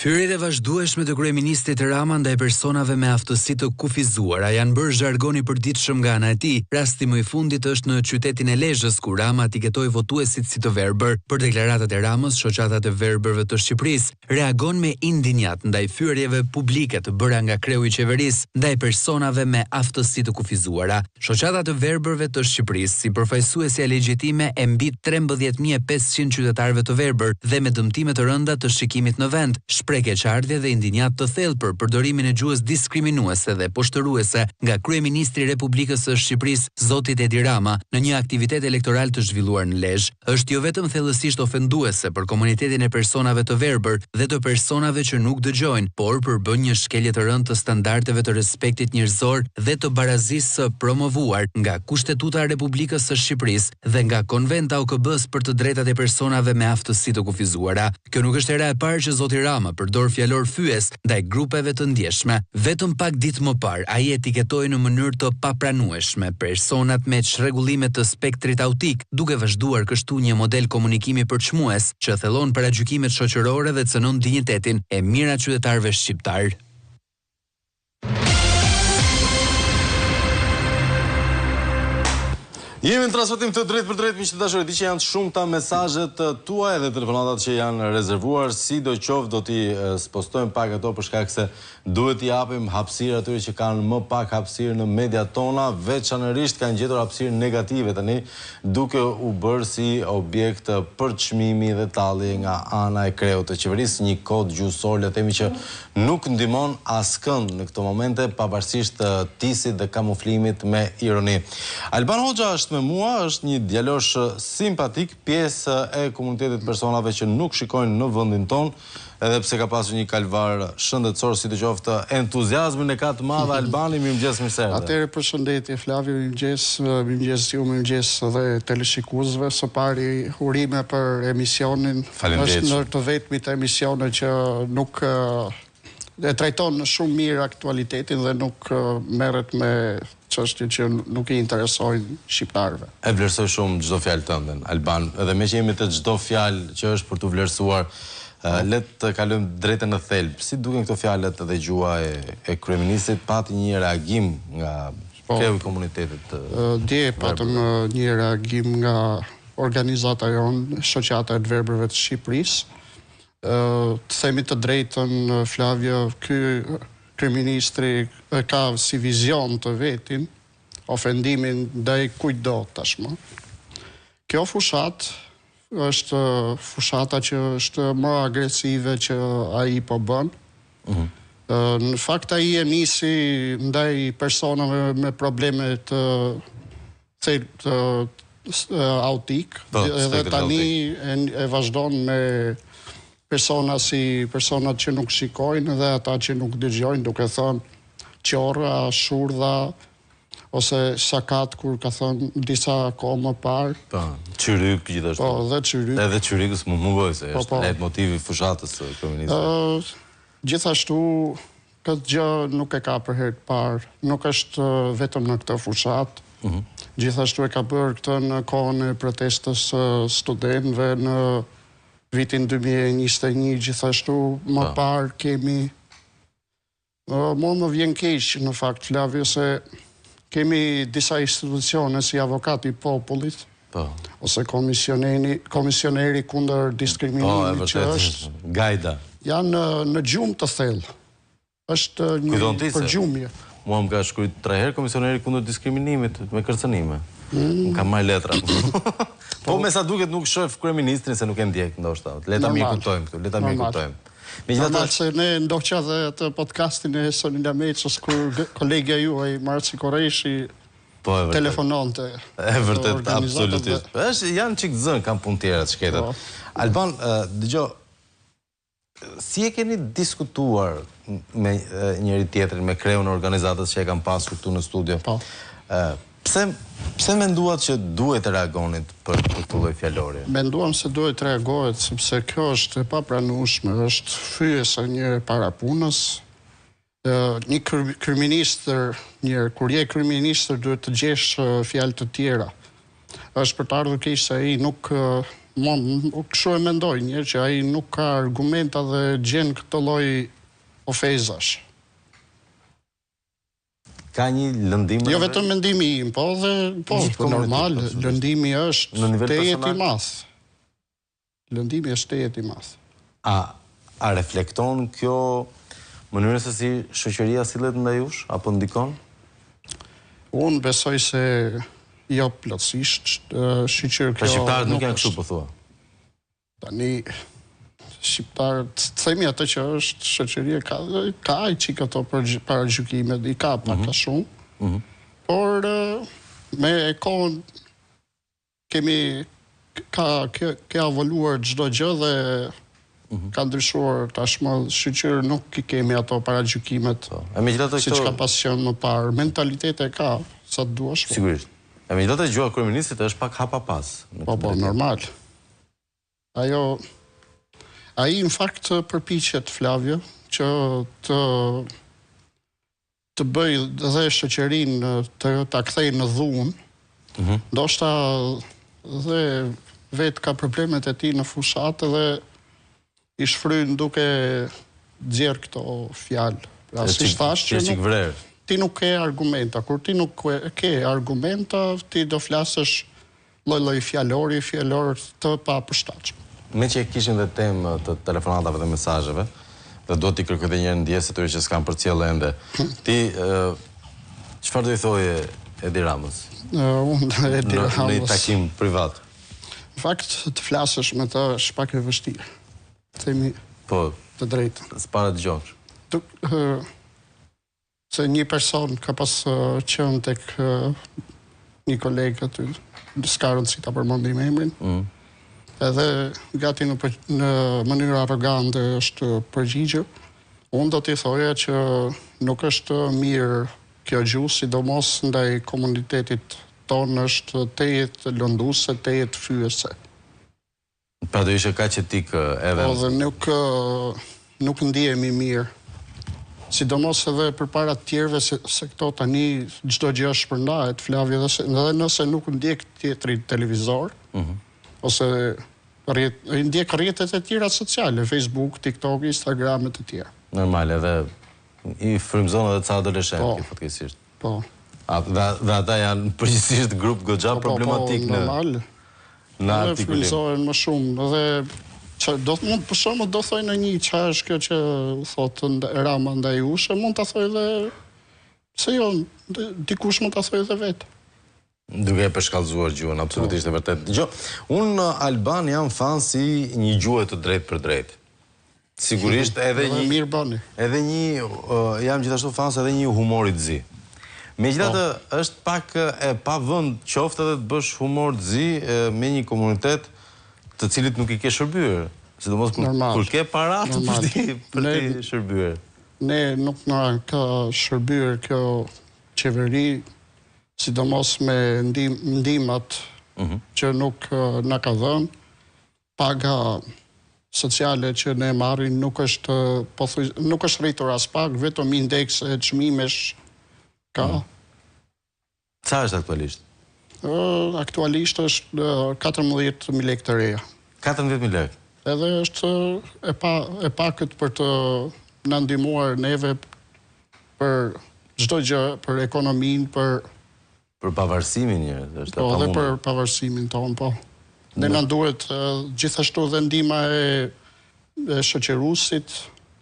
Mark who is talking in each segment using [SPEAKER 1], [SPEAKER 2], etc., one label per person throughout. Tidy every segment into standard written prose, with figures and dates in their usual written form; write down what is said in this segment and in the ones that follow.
[SPEAKER 1] Fyrjet e vazhdueshme të kryeministrit Rama ndaj personave me aftësi të kufizuara janë bërë zhargoni i përditshëm nga ana e tij. Rasti më i fundit është në qytetin e Lezhës ku Rama etiketoi votuesit si të verbër. Për deklaratat e Ramës, shoqata e verbërve të Shqipërisë reagon me indinjat ndaj fyrjeve publike të bëra nga kreu i qeverisë ndaj personave me aftësi të kufizuara. Shoqata e verbërve të Shqipërisë, si përfaqësuesi e legjitime, e mbi 13.500 qytetarëve të verbër dhe me dëmtime të rënda të shikimit në vend. Shpreh keqardhje dhe indinjat të thellë për përdorimin e gjuhës diskriminuese dhe poshtëruese nga kryeministri i Republikës së Shqipërisë, zoti Edi Rama, në një aktivitet elektoral të zhvilluar në Lezhë. Është jo vetëm thellësisht ofenduese për komunitetin e personave të verbër dhe të personave që nuk dëgjojnë, por përbën një shkelje të rëndë të standardeve të respektit njerëzor dhe të barazisë së promovuar nga Kushtetuta e Republikës së Shqipërisë dhe nga Konventa OKB-s për të drejtat e personave me aftësi të kufizuara. Kjo nuk është hera e parë që zoti Rama përdor fjalor fyes ndaj grupeve të ndjeshme. Vetëm pak ditë më parë, ai etiketoi në mënyrë të papranueshme personat me çrregullime të spektrit autik, duke vazhduar kështu një model komunikimi përçmues që thellon paragjykimet shoqërore dhe cënon dinjitetin e mira qytetarëve shqiptar.
[SPEAKER 2] Jemi në transmetim të drejt për drejt, miq të dashur, di që janë shumëta mesazhet tuaja dhe telefonatat që janë rezervuar, sidoqoftë do t'i postojmë pak ato për shkak se duhet t'i japim hapësirë atyre që kanë më pak hapësirë në mediat tona, veçanërisht kanë gjetur hapësirë negative tani, duke u bërë si objekt për çmimi dhe talli nga ana e kreut të qeverisë, një kod gjuhësor, le të themi që nuk ndihmon askënd në këto momente, pavarësisht tisit dhe kamuflimit me ironi. Alban Hoxha është me mua, është një djalosh simpatik, pjesë e komunitetit personave që nuk shikojnë në vendin ton, edhe pse ka pasur një kalvar shëndetësor, si të qoftë entuziazmin e ka të madh Albani. Mirëmëngjes, mirëserdhje.
[SPEAKER 3] Atëherë përshëndetje Flavio, mirëmëngjes ju, mirëmëngjes dhe teleshikuesve. Së pari urime për emisionin. Është në të vetmit emisione që nuk e trajton shumë mirë aktualitetin dhe nuk merret me çështje që nuk i interesojnë shqiptarëve.
[SPEAKER 2] E vlerësoj shumë çdo fjalë tënde, Alban, edhe me që jemi të çdo fjalë që është për të vlerësuar, le të kalojmë drejtën në thelb. Si duken këto fjalët dhe gjua e kryeministit? Pati një reagim nga kreu i komunitetit?
[SPEAKER 3] Dje patëm një reagim nga organizata jonë, shoqata e verbërve të Shqipërisë. Të themi të drejtën, Flavio, ky kryeministri ka si vizion të vetin ofendimin ndaj kujtdo tashmë. Kjo fushat është fushata që është më agresive që ai po bën. Në fakt ai e nisi ndaj personave me probleme të autik dhe tani e vazhdon me personat që nuk shikojnë dhe ata që nuk dëgjojnë, duke thënë qorra, shurdha, ose sakat, kur ka thënë disa kohë më parë.
[SPEAKER 2] Po, qyryk gjithashtu.
[SPEAKER 3] Po, dhe qyryk.
[SPEAKER 2] Edhe qyrykës më mungoj se është leitmotivi fushatës së kryeministit.
[SPEAKER 3] Gjithashtu, këtë gjë nuk e ka për herë të parë, nuk është vetëm në këtë fushat. Gjithashtu e ka bërë këtë në kohën e protestës studentëve në vitin 2021, gjithashtu më parë kemi... Më vjen keq në fakt, Flavio, se kemi disa institucione si avokati i popullit, ose komisioneri kundër diskriminimit që është...
[SPEAKER 2] Gajda.
[SPEAKER 3] Janë në gjumë të thellë. Është një përgjumje.
[SPEAKER 2] Mua më ka shkruajtur 3 herë komisioneri kundër diskriminimit me kërcënime. Më ka marrë letra. Po me sa duket nuk shoh kryeministrin se nuk e ndjek ndoshta. Le ta mirë kuptojmë këtu, le ta mirë kuptojmë.
[SPEAKER 3] Normal se ne ndoqja dhe atë podcastin e Sonila Meços kur kolegja juaj Marci Korreshi telefononte.
[SPEAKER 2] E vërtet, absolutisht. Janë çik zën, kanë punë tjera të shkretët. Alban, dëgjoj, si e keni diskutuar me njëri tjetrin, me kreun e organizatës që e kanë pasur këtu në studio? Pse menduat që duhet të reagonit për këtë lloj fjalori?
[SPEAKER 3] Menduam se duhet të reagohet sepse kjo është e papranueshme, është fyesa një parapunës. Një kryeministër, kur je kryeministër duhet të gjesh fjalë të tjera. Është për të ardhur keq se ai nuk kështu e mendoj një që ai nuk ka argumenta dhe gjen këtë lloj ofezash.
[SPEAKER 2] Ka një lëndim?
[SPEAKER 3] Jo vetëm mendimi im, po normal, lëndimi është tejet i madh. Lëndimi është tejet i madh.
[SPEAKER 2] A reflekton kjo mënyrën se si shoqëria sillet ndaj jush apo ndikon?
[SPEAKER 3] Unë besoj se jo plotësisht, shqyqyr kjo...
[SPEAKER 2] Shqiptarët nuk janë kështu, po thua?
[SPEAKER 3] Tani, shqiptarët, themi atë që është shoqëria, ka ai çik ato paragjykime, i ka pak a shumë, por me kohën ka evoluar çdo gjë dhe ka ndryshuar tashmë, shqyqyr nuk i kemi ato paragjykimet siç ka pas qenë më parë. Mentaliteti ka, sa të duash.
[SPEAKER 2] Sigurisht. E megjithatë gjua e kryeministit është pak hapa pas.
[SPEAKER 3] Po, normal. Ai në fakt përpiqet, Flavio, që të bëj dhe shoqërinë ta kthejë në dhunë. Ndoshta dhe vetë ka problemet e tij në fushatë dhe i shfryn duke nxjerr këto fjalë. Pra siç thash që ti nuk ke argumenta. Kur ti nuk ke argumenta, ti do flasësh lloj fjalor të papërshtatshëm.
[SPEAKER 2] Me që kishin dhe temë të telefonatave dhe mesazheve, dhe do t'i kërkoj edhe një herë ndjesë atyre që s'kan përcjellë ende. Ti çfarë do i thoje Edi Ramës?
[SPEAKER 3] Unë Edi Ramës.
[SPEAKER 2] Në një takim privat.
[SPEAKER 3] Në fakt, të flasësh me të është pak e vështirë. Themi të drejtën.
[SPEAKER 2] S'para dëgjosh.
[SPEAKER 3] Se një person ka pas qenë tek një kolegë aty, s'ka rëndësi ta përmendim emrin. Edhe gati në mënyrë arrogante është përgjigjur. Unë do t'i thoja që nuk është mirë kjo gjuhë, sidomos ndaj komunitetit tonë është tejet lënduese, tejet fyese.
[SPEAKER 2] Pra do ishe kaq etik edhe...
[SPEAKER 3] Po dhe nuk ndihemi mirë. Sidomos edhe përpara të tjerëve se këto tani çdo gjë shpërndahet, Flavio, dhe nëse nuk ndjek tjetri televizor, ose ndjek rrjetet e tjera sociale, Facebook, TikTok, Instagram e të tjera.
[SPEAKER 2] Normal, edhe i frymëzon edhe ca adoleshentë, fatkeqësisht.
[SPEAKER 3] Po.
[SPEAKER 2] Dhe ata janë përgjithsisht grup goxha problematik në artikulim.
[SPEAKER 3] Frymëzohen më shumë, dhe mund për shembull do thoj në një çfarë është kjo që thotë Rama ndaj jush, mund ta thoj edhe se jo, dikush mund ta thoj edhe vetë.
[SPEAKER 2] Duke e përshkallëzuar gjuhën, absolutisht e vërtet. Unë Alban jam fan si një gjuhë të drejtë për drejtë. Sigurisht edhe një...
[SPEAKER 3] Mirë bani.
[SPEAKER 2] Edhe një... Jam gjithashtu fan se edhe një humorit zi. Megjithatë është pak e pa vend qoftë edhe të bësh humor të zi me një komunitet të cilit nuk i ke shërbyer, sidomos kur ke para për ti shërbyer.
[SPEAKER 3] Ne nuk na ka shërbyer kjo qeveri, sidomos me ndihmat që nuk na ka dhënë, paga sociale që ne marrim nuk është rritur as pak, vetëm indeks e çmimesh ka.
[SPEAKER 2] Sa është aktualisht?
[SPEAKER 3] Aktualisht është 14.000 lekë të reja.
[SPEAKER 2] 14.000 lekë?
[SPEAKER 3] Edhe është e pakët për të na ndihmuar neve për çdo gjë, për ekonominë,
[SPEAKER 2] për pavarësimin njërë.
[SPEAKER 3] Po, dhe për pavarësimin tonë, po. Ne na duhet gjithashtu dhe ndihma e shoqëruesit.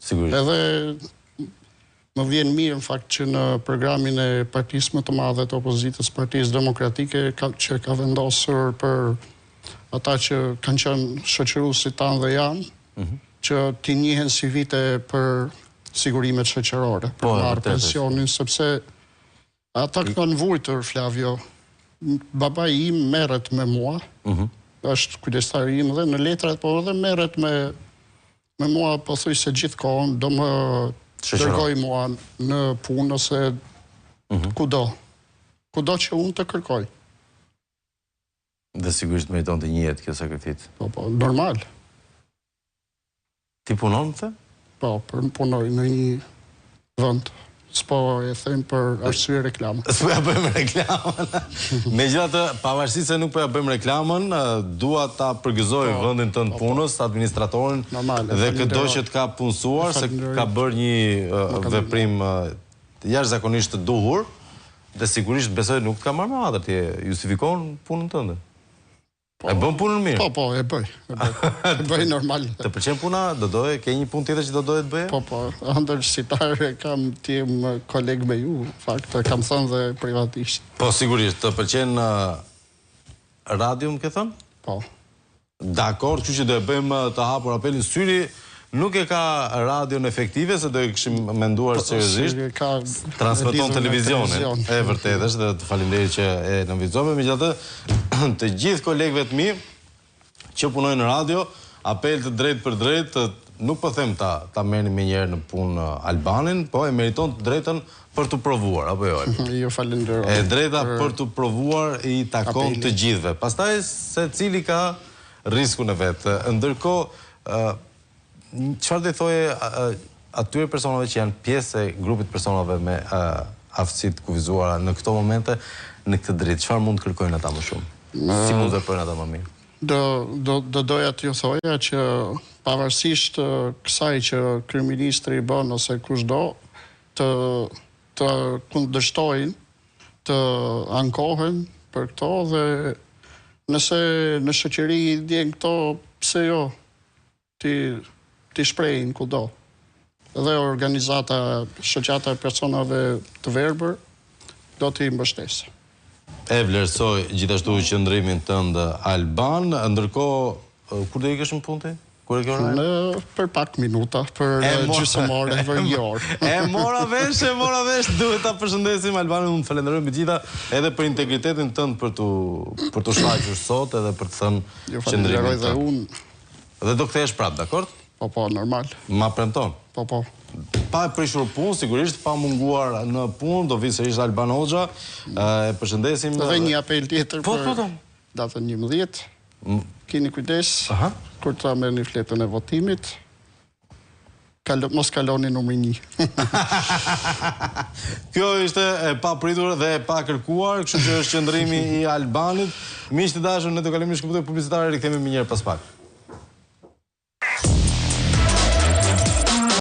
[SPEAKER 2] Sigurisht.
[SPEAKER 3] Edhe më vjen mirë në fakt që në programin e partisë më të madhe të opozitës, Partisë Demokratike, që ka vendosur për ata që kanë qenë shoqëruesit tanë dhe janë, që t'i njihen si vite për sigurimet shoqërore, për marrë pensionin, sepse ata kanë vujtur, Flavio. Babai im merret me mua, është kujdestari im dhe në letrat, po edhe merret me mua, po thuj se gjithkohon do më dërgoj mua në punë ose kudo që unë të kërkoj.
[SPEAKER 2] Dhe sigurisht meriton të një jetë kjo sakrificë.
[SPEAKER 3] Po, normal.
[SPEAKER 2] Ti punon, the?
[SPEAKER 3] Po, punoj në një vend s'po e them për arsye reklamë.
[SPEAKER 2] S'po ja bëjmë reklamën. Megjithatë, pavarësisht se nuk po ja bëjmë reklamën, dua ta përgëzoj vendin tënd punës, administratorin dhe çdo që të ka punësuar se ka bërë një veprim jashtëzakonisht të duhur dhe sigurisht besoj nuk ka marrë me atë, ti justifikon punën tënde. E bën punën mirë?
[SPEAKER 3] Po, e bëj. E bëj normal.
[SPEAKER 2] Të pëlqen puna? Ke një punë tjetër që do doje të bëje?
[SPEAKER 3] Po, ndërshqiptare kam tim koleg me ju, fakt, kam thënë dhe privatisht.
[SPEAKER 2] Po, sigurisht, të pëlqen radio, më ke thënë?
[SPEAKER 3] Po.
[SPEAKER 2] Dakor, kështu që do e bëjmë të hapur apelin. Syri nuk e ka radion efektive, se do e këshim menduar seriozisht. Transmeton televizionin. E vërtet është dhe të faleminderit që e nënvizove. Megjithatë, të gjithë kolegëve të mi që punojnë në radio, apel të drejt për drejt, nuk po them ta merrni më njëherë në punë Albanin, po e meriton të drejtën për të provuar, apo jo?
[SPEAKER 3] Jo, falenderoj.
[SPEAKER 2] E drejta për të provuar i takon të gjithëve. Pastaj secili ka riskun e vet. Ndërkohë, çfarë do thoje atyre personave që janë pjesë e grupit personave me aftësi të kufizuara në këto momente, në këtë dritë, çfarë mund të kërkojnë ata më shumë? Si mund të bëjnë ata më mirë?
[SPEAKER 3] Do doja t'ju thoja që pavarësisht kësaj që kryeministri bën ose kushdo të kundërshtojnë, të ankohen për këto dhe nëse në shoqëri ndjen këto, pse jo ti shprehin kudo. Dhe organizata, shoqata e personave të verbër do t'i mbështesë.
[SPEAKER 2] E vlerësoj gjithashtu qëndrimin tënd Alban, ndërkohë kur do ikesh në punë ti? Kur e ke orën?
[SPEAKER 3] Për pak minuta, për gjysmore, për një orë.
[SPEAKER 2] E mora vesh, duhet ta përshëndesim Albanin, unë falenderoj me gjitha edhe për integritetin tënd për të shfaqur sot edhe për të thënë qëndrimin tënd.
[SPEAKER 3] Dhe unë.
[SPEAKER 2] Dhe do kthehesh prapë, dakord?
[SPEAKER 3] Po, normal.
[SPEAKER 2] Ma premton?
[SPEAKER 3] Po.
[SPEAKER 2] Pa e prishur punë, sigurisht, pa munguar në punë, do vi sërish Alban Hoxha, e përshëndesim...
[SPEAKER 3] Dhe një apel tjetër për datën 11, keni kujdes, kur ta merrni fletën e votimit, mos kaloni numri 1.
[SPEAKER 2] Kjo ishte e papritur dhe e pa kërkuar, kështu që është qëndrimi i Albanit. Miq të dashur, ne do kalojmë në shkëputje publicitare, rikthehemi më njëherë pas pak.